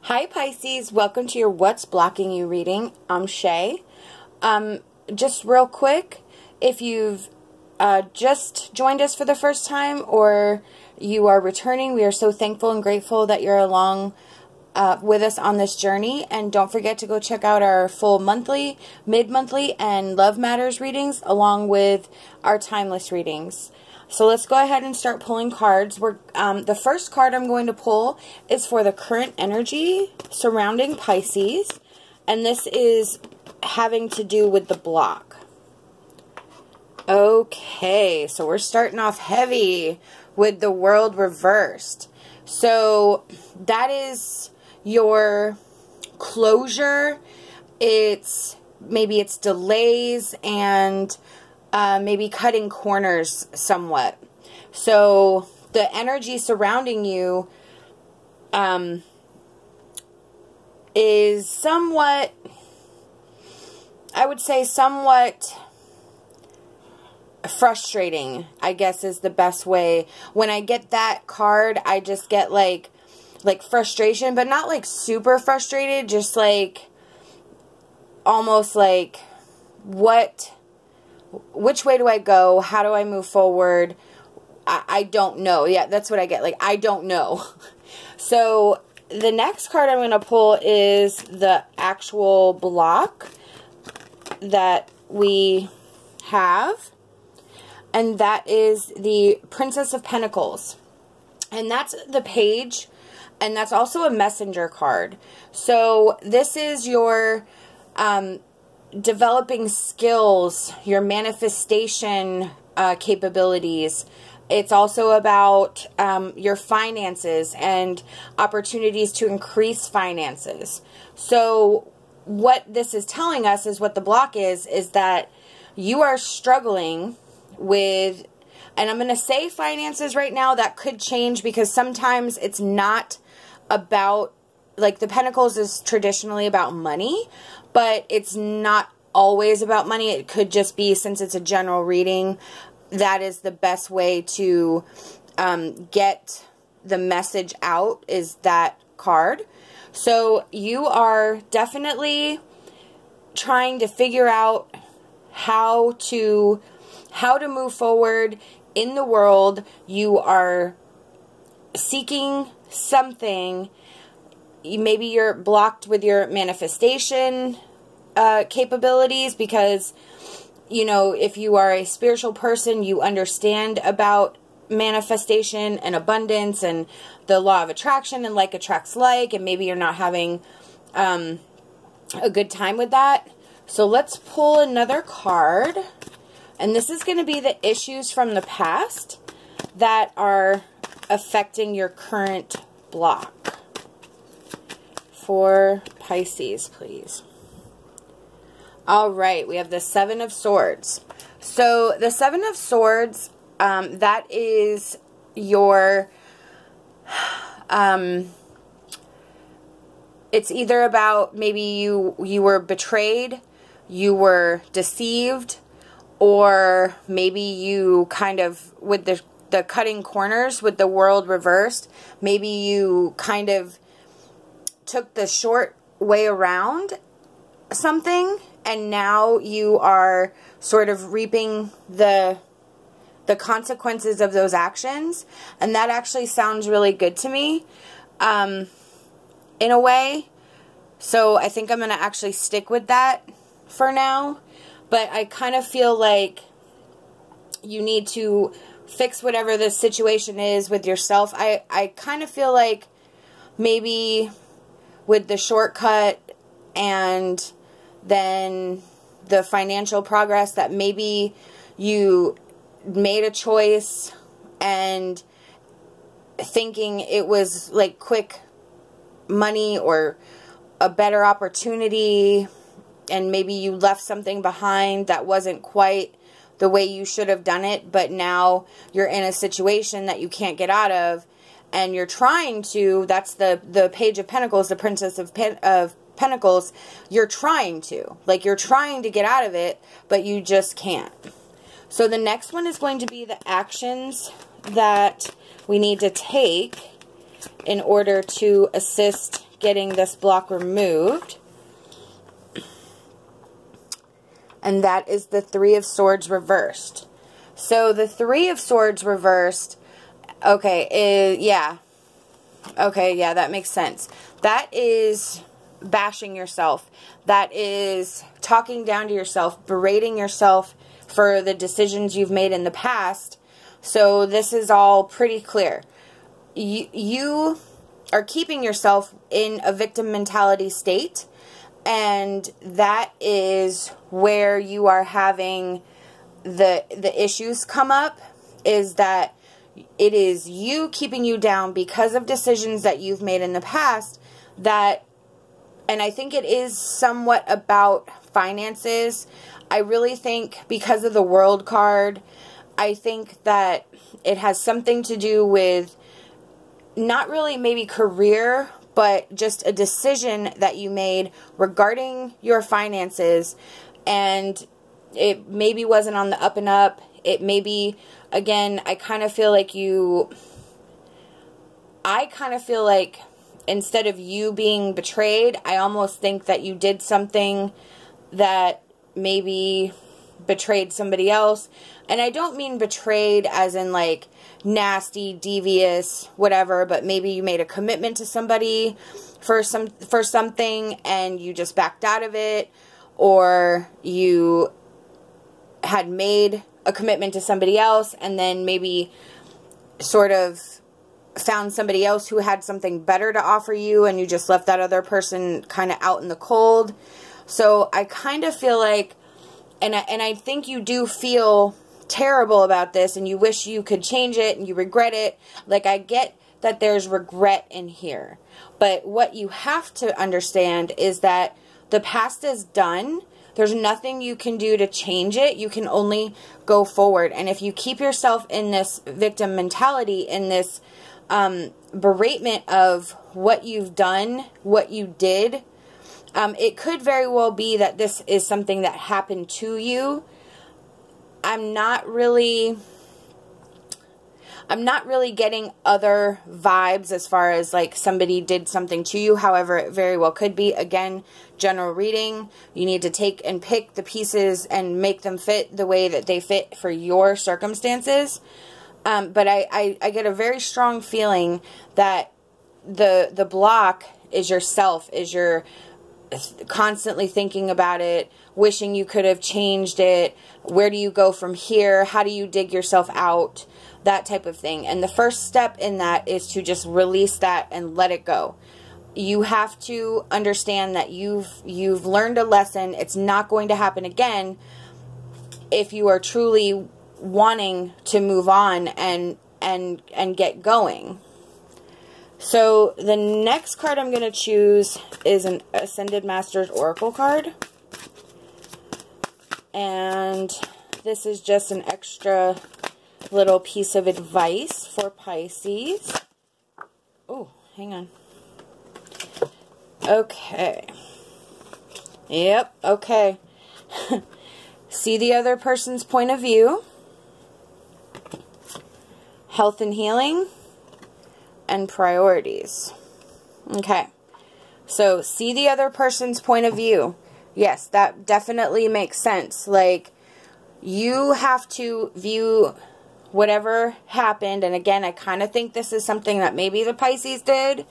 Hi Pisces, welcome to your What's Blocking You reading. I'm Shae. Just real quick, if you've just joined us for the first time or you are returning, we are so thankful and grateful that you're along with us on this journey. And don't forget to go check out our full monthly, mid-monthly, and Love Matters readings along with our timeless readings. So let's go ahead and start pulling cards. The first card I'm going to pull is for the current energy surrounding Pisces. And this is having to do with the block. Okay, so we're starting off heavy with the world reversed. So that is your closure. Maybe it's delays and maybe cutting corners somewhat. So the energy surrounding you is somewhat, I would say somewhat frustrating, I guess is the best way. When I get that card, I just get like frustration, but not like super frustrated, just like almost like which way do I go? How do I move forward? I don't know. Yeah, that's what I get. Like, I don't know. So the next card I'm going to pull is the actual block that we have. And that is the Princess of Pentacles. And that's the page. And that's also a messenger card. So this is your developing skills, your manifestation capabilities. It's also about your finances and opportunities to increase finances. So what this is telling us is what the block is that you are struggling with, and I'm going to say finances right now. That could change because sometimes it's not about, like the Pentacles is traditionally about money, but it's not always about money. It could just be, since it's a general reading, that is the best way to get the message out, is that card. So you are definitely trying to figure out how to move forward in the world. You are seeking something. Maybe you're blocked with your manifestation capabilities because, you know, if you are a spiritual person, you understand about manifestation and abundance and the law of attraction and like attracts like, and maybe you're not having a good time with that. So let's pull another card. And this is going to be the issues from the past that are affecting your current block. For Pisces, please. All right, we have the Seven of Swords. So the Seven of Swords, that is your, it's either about maybe you were betrayed, you were deceived, or maybe you kind of, with the cutting corners, with the world reversed, maybe you kind of took the short way around something, and now you are sort of reaping the consequences of those actions. And that actually sounds really good to me in a way. So I think I'm going to actually stick with that for now. But I kind of feel like you need to fix whatever the situation is with yourself. I kind of feel like maybe with the shortcut and then the financial progress, that maybe you made a choice and thinking it was like quick money or a better opportunity, and maybe you left something behind that wasn't quite the way you should have done it, but now you're in a situation that you can't get out of, and you're trying to, that's the Page of Pentacles, the Princess of Pentacles, you're trying to get out of it, but you just can't. So the next one is going to be the actions that we need to take in order to assist getting this block removed. And that is the Three of Swords reversed. So the Three of Swords reversed, okay, yeah. Okay, yeah, that makes sense. That is bashing yourself. That is talking down to yourself, berating yourself for the decisions you've made in the past. So this is all pretty clear. You are keeping yourself in a victim mentality state, and that is where you are having the issues come up, is that it is you keeping you down because of decisions that you've made in the past that, and I think it is somewhat about finances. I really think because of the World card, I think that it has something to do with not really maybe career, but just a decision that you made regarding your finances, and it maybe wasn't on the up and up. It maybe, again, I kind of feel like instead of you being betrayed, I almost think that you did something that maybe betrayed somebody else. And I don't mean betrayed as in like nasty, devious, whatever, but maybe you made a commitment to somebody for something and you just backed out of it, or you had made a commitment to somebody else and then maybe sort of found somebody else who had something better to offer you, and you just left that other person kind of out in the cold. So I kind of feel like, and I think you do feel terrible about this, and you wish you could change it, and you regret it. Like, I get that there's regret in here, but what you have to understand is that the past is done. There's nothing you can do to change it. You can only go forward. And if you keep yourself in this victim mentality, in this beratement of what you've done, what you did, it could very well be that this is something that happened to you. I'm not really getting other vibes as far as like somebody did something to you. However, it very well could be. Again, general reading. You need to take and pick the pieces and make them fit the way that they fit for your circumstances. But I get a very strong feeling that the block is yourself, is your constantly thinking about it, wishing you could have changed it. Where do you go from here? How do you dig yourself out? That type of thing. And the first step in that is to just release that and let it go. You have to understand that you've learned a lesson. It's not going to happen again if you are truly wanting to move on and get going. So the next card I'm going to choose is an Ascended Masters Oracle card. And this is just an extra little piece of advice for Pisces. Oh, hang on. Okay. Yep, okay. See the other person's point of view. Health and healing. And priorities. Okay. So, see the other person's point of view. Yes, that definitely makes sense. Like, you have to view whatever happened, and again, I kind of think this is something that maybe the Pisces did.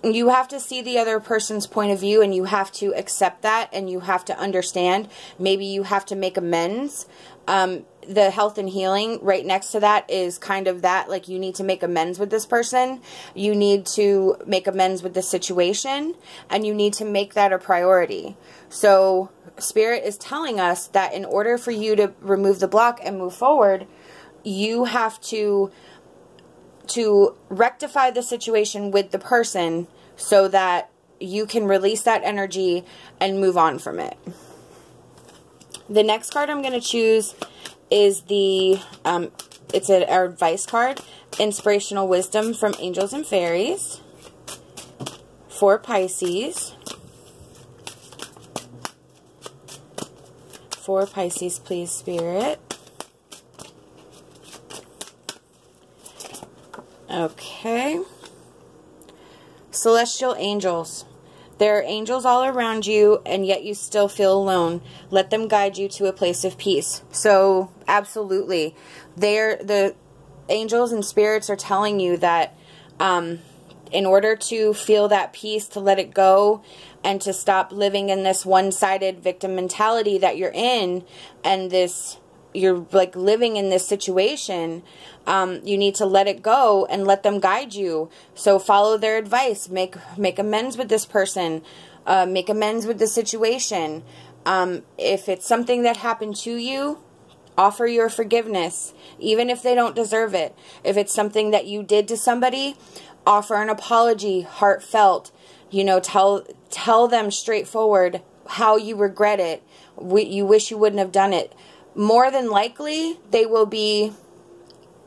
You have to see the other person's point of view, and you have to accept that, and you have to understand. Maybe you have to make amends. The health and healing right next to that is kind of that, like, you need to make amends with this person. You need to make amends with the situation, and you need to make that a priority. So Spirit is telling us that in order for you to remove the block and move forward, you have to rectify the situation with the person so that you can release that energy and move on from it. The next card I'm going to choose is the, it's our advice card, Inspirational Wisdom from Angels and Fairies for Pisces. For Pisces, please, Spirit. Okay. Celestial angels. There are angels all around you, and yet you still feel alone. Let them guide you to a place of peace. So, absolutely. The angels and spirits are telling you that in order to feel that peace, to let it go, and to stop living in this one-sided victim mentality that you're in, and you're like living in this situation, you need to let it go and let them guide you. So follow their advice, make amends with this person, make amends with the situation. If it's something that happened to you, offer your forgiveness, even if they don't deserve it. If it's something that you did to somebody, offer an apology, heartfelt. You know, tell them straightforward how you regret it. You wish you wouldn't have done it. More than likely, they will be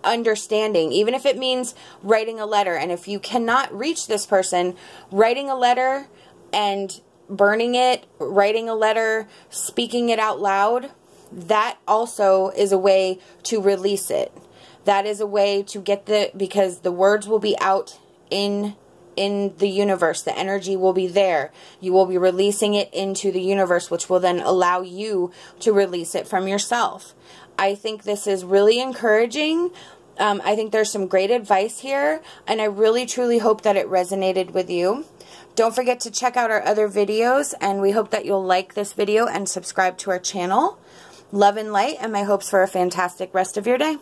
understanding, even if it means writing a letter. And if you cannot reach this person, writing a letter and burning it, writing a letter, speaking it out loud, that also is a way to release it. That is a way to get because the words will be out in the universe. The energy will be there. You will be releasing it into the universe, which will then allow you to release it from yourself. I think this is really encouraging. I think there's some great advice here, and I really truly hope that it resonated with you. Don't forget to check out our other videos, and we hope that you'll like this video and subscribe to our channel. Love and light, and my hopes for a fantastic rest of your day.